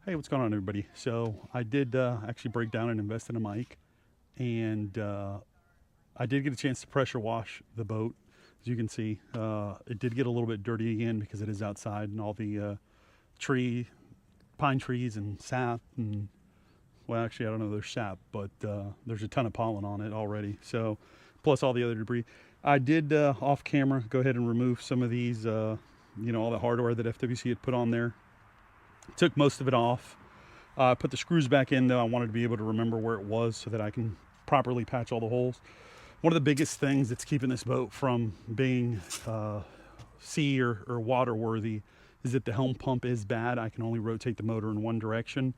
Hey, what's going on, everybody? So I did actually break down and invest in a mic, and I did get a chance to pressure wash the boat. As you can see, it did get a little bit dirty again because it is outside and all the tree, pine trees and sap and well, actually I don't know if there's sap, but there's a ton of pollen on it already. So plus all the other debris. I did off camera go ahead and remove some of these, all the hardware that FWC had put on there. Took most of it off. Put the screws back in though. I wanted to be able to remember where it was so that I can properly patch all the holes. One of the biggest things that's keeping this boat from being sea or water worthy is that the helm pump is bad. I can only rotate the motor in one direction.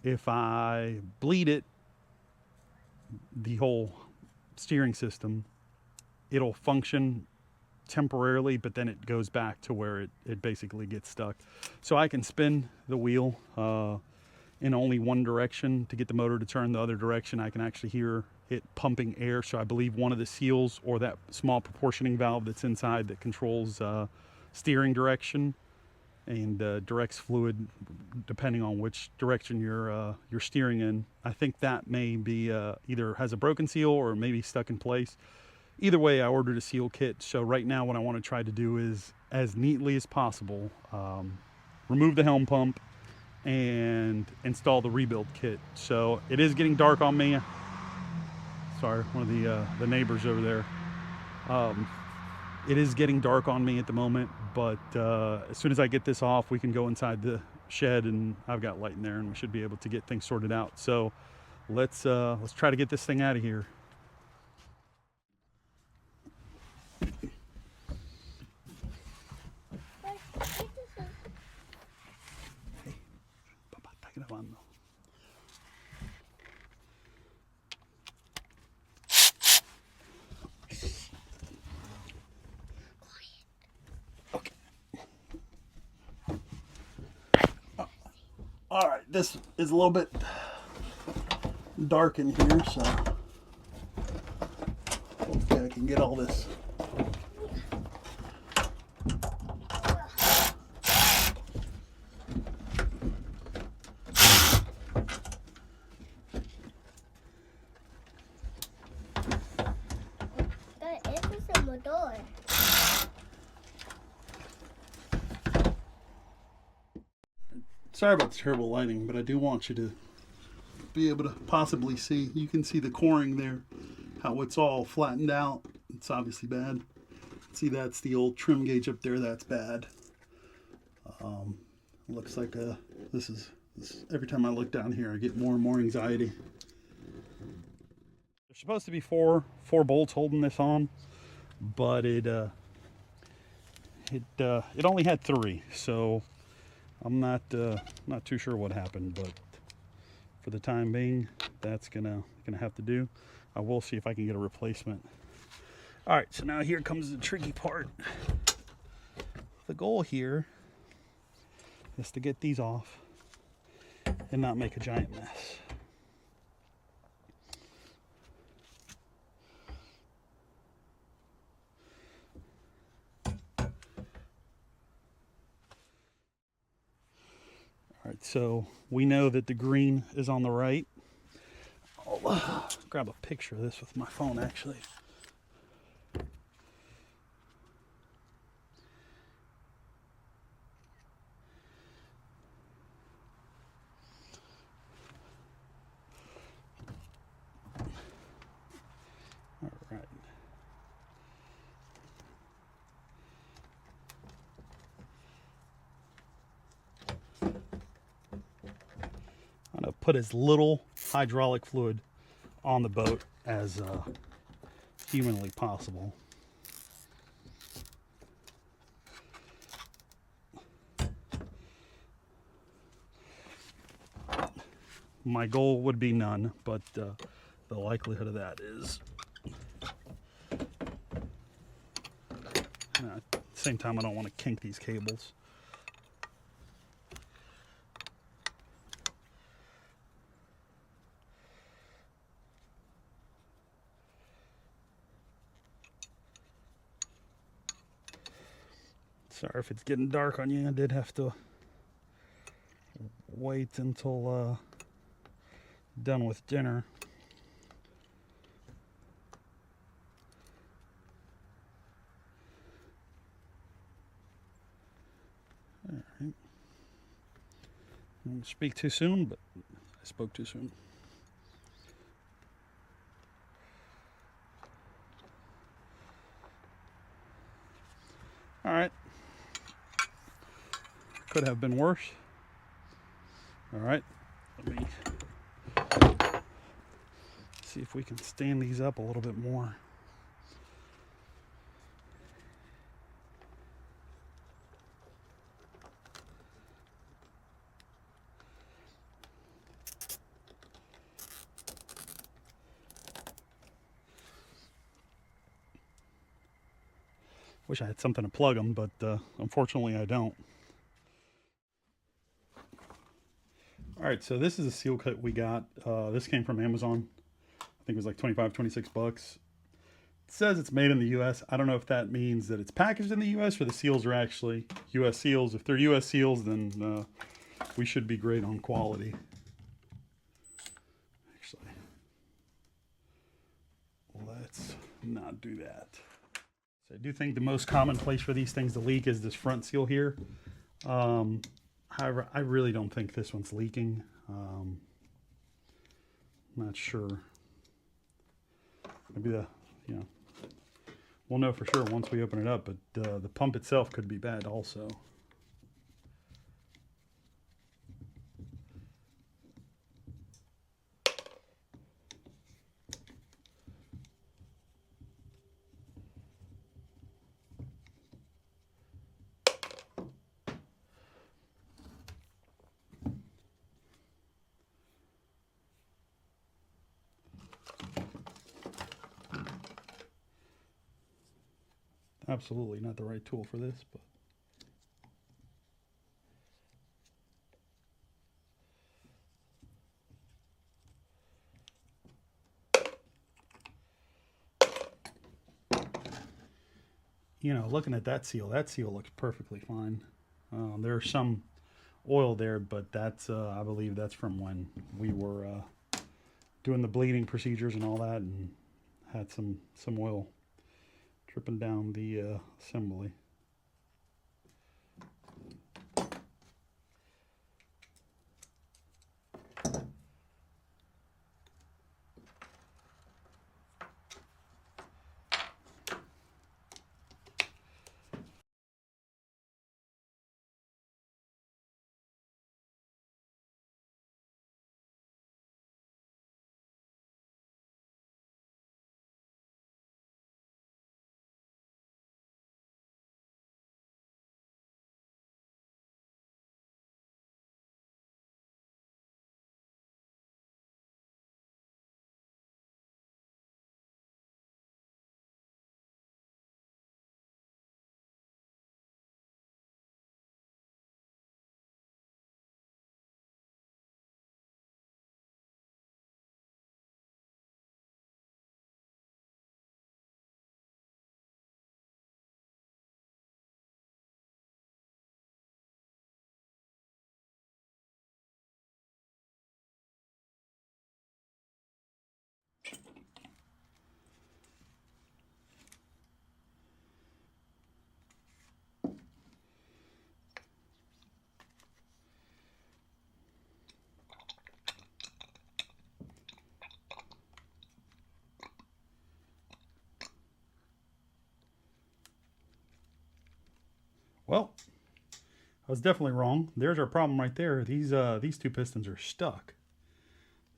If I bleed it, the whole steering system, it'll function temporarily, but then it goes back to where it basically gets stuck. So I can spin the wheel in only one direction to get the motor to turn the other direction. I can actually hear it pumping air. So I believe one of the seals or that small proportioning valve that's inside that controls steering direction and directs fluid depending on which direction you're steering in. I think that may be either has a broken seal or maybe stuck in place. Either way, I ordered a seal kit. So right now what I want to try to do is, as neatly as possible, remove the helm pump and install the rebuild kit. So it is getting dark on me. Sorry, one of the neighbors over there. It is getting dark on me at the moment, but as soon as I get this off, we can go inside the shed, and I've got light in there, and we should be able to get things sorted out. So let's try to get this thing out of here. All right, this is a little bit dark in here, so hopefully I can get all this. Sorry about the terrible lighting, but I do want you to be able to possibly see. You can see the coring there, how it's all flattened out. It's obviously bad. See, that's the old trim gauge up there. That's bad. Looks like this is every time I look down here, I get more and more anxiety. There's supposed to be four bolts holding this on, but it only had three, so I'm not too sure what happened, but for the time being, that's gonna have to do. I will see if I can get a replacement. All right, so now here comes the tricky part. The goal here is to get these off and not make a giant mess. All right, so we know that the green is on the right. I'll grab a picture of this with my phone, actually. All right. I'm going to put as little hydraulic fluid on the boat as humanly possible. My goal would be none, but the likelihood of that is at the same time I don't want to kink these cables. Sorry if it's getting dark on you. I did have to wait until done with dinner. All right. I didn't speak too soon, but I spoke too soon. All right. Could have been worse. All right. Let me see if we can stand these up a little bit more. Wish I had something to plug them, but unfortunately I don't. All right, so this is a seal kit we got. This came from Amazon. I think it was like 25, 26 bucks. It says it's made in the US. I don't know if that means that it's packaged in the US or the seals are actually US seals. If they're US seals, then we should be great on quality. Actually, let's not do that. So I do think the most common place for these things to leak is this front seal here. However, I really don't think this one's leaking. I'm not sure. Maybe we'll know for sure once we open it up, but the pump itself could be bad also. Absolutely not the right tool for this, but you know, looking at that seal looks perfectly fine. There's some oil there, but that's I believe that's from when we were doing the bleeding procedures and all that, and had some oil dripping down the assembly. Well, I was definitely wrong. There's our problem right there. These two pistons are stuck.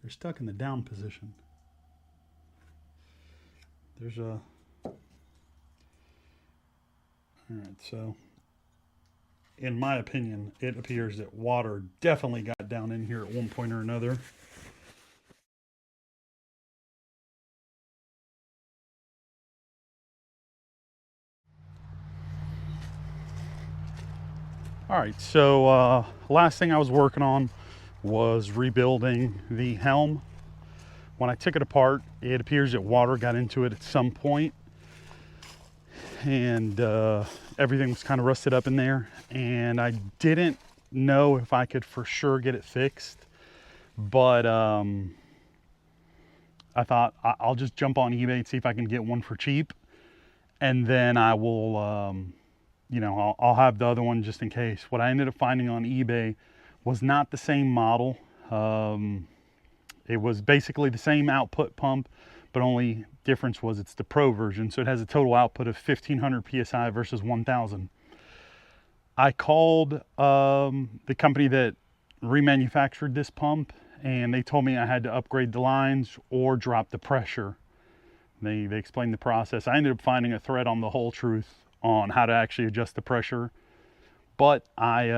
They're stuck in the down position. There's a... Alright, so in my opinion, it appears that water definitely got down in here at one point or another. Alright, so last thing I was working on was rebuilding the helm. When I took it apart, it appears that water got into it at some point, and everything was kind of rusted up in there, and I didn't know if I could for sure get it fixed, but I thought I'll just jump on eBay and see if I can get one for cheap, and then I will, you know, I'll have the other one just in case. What I ended up finding on eBay was not the same model. It was basically the same output pump, but only difference was it's the Pro version, so it has a total output of 1500 psi versus 1000. I called the company that remanufactured this pump, and they told me I had to upgrade the lines or drop the pressure. They explained the process. I ended up finding a thread on the Whole Truth on how to actually adjust the pressure, but I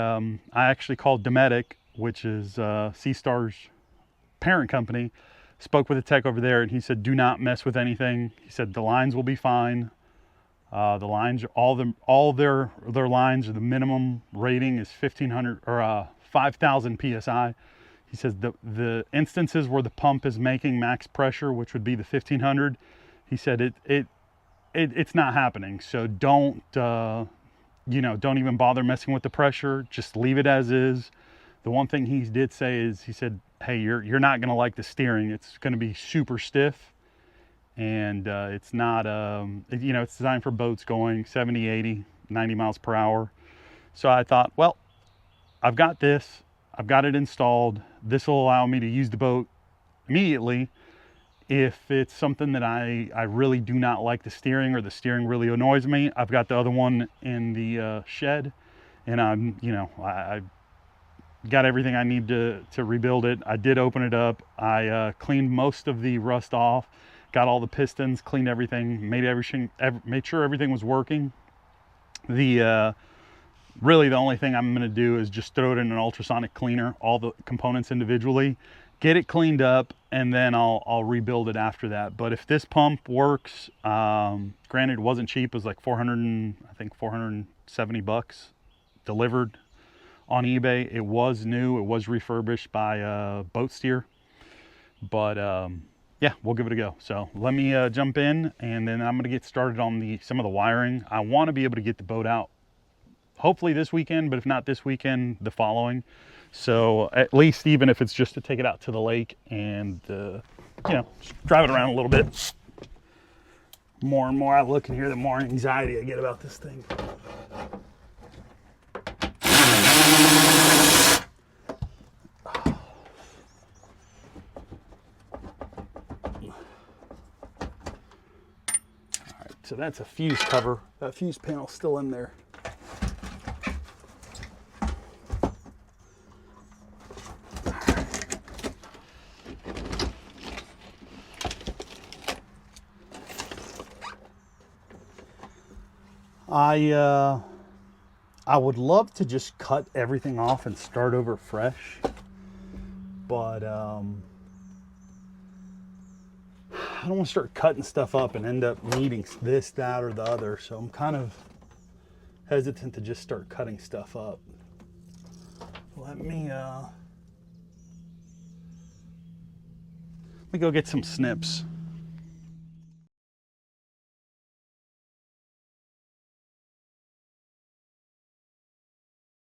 actually called Dometic, which is Seastar's parent company, spoke with a tech over there, and he said, do not mess with anything. He said the lines will be fine. The lines, all their lines, the minimum rating is 1500 or 5000 psi. He says the instances where the pump is making max pressure, which would be the 1500, he said it's not happening. So don't you know, don't even bother messing with the pressure. Just leave it as is. The one thing he did say is, he said, hey, you're not gonna like the steering. It's gonna be super stiff, and it's not, you know, it's designed for boats going 70, 80, 90 miles per hour. So I thought, well, I've got this, I've got it installed. This will allow me to use the boat immediately. If it's something that I really do not like the steering, or the steering really annoys me, I've got the other one in the shed, and I'm, you know, I got everything I need to rebuild it. I did open it up. I cleaned most of the rust off, got all the pistons, cleaned everything, made sure everything was working. The really the only thing I'm going to do is just throw it in an ultrasonic cleaner, all the components individually, get it cleaned up, and then I'll rebuild it after that. But if this pump works, granted it wasn't cheap, it was like 470 bucks delivered on eBay. It was new, it was refurbished by Boat Steer, but yeah, we'll give it a go. So let me jump in, and then I'm going to get started on some of the wiring. I want to be able to get the boat out hopefully this weekend, but if not this weekend, the following. So at least, even if it's just to take it out to the lake and you know, just drive it around a little bit. More and more I look in here, the more anxiety I get about this thing. So that's a fuse cover. That fuse panel's still in there. I would love to just cut everything off and start over fresh, but I don't want to start cutting stuff up and end up needing this, that, or the other. So I'm kind of hesitant to just start cutting stuff up. Let me go get some snips.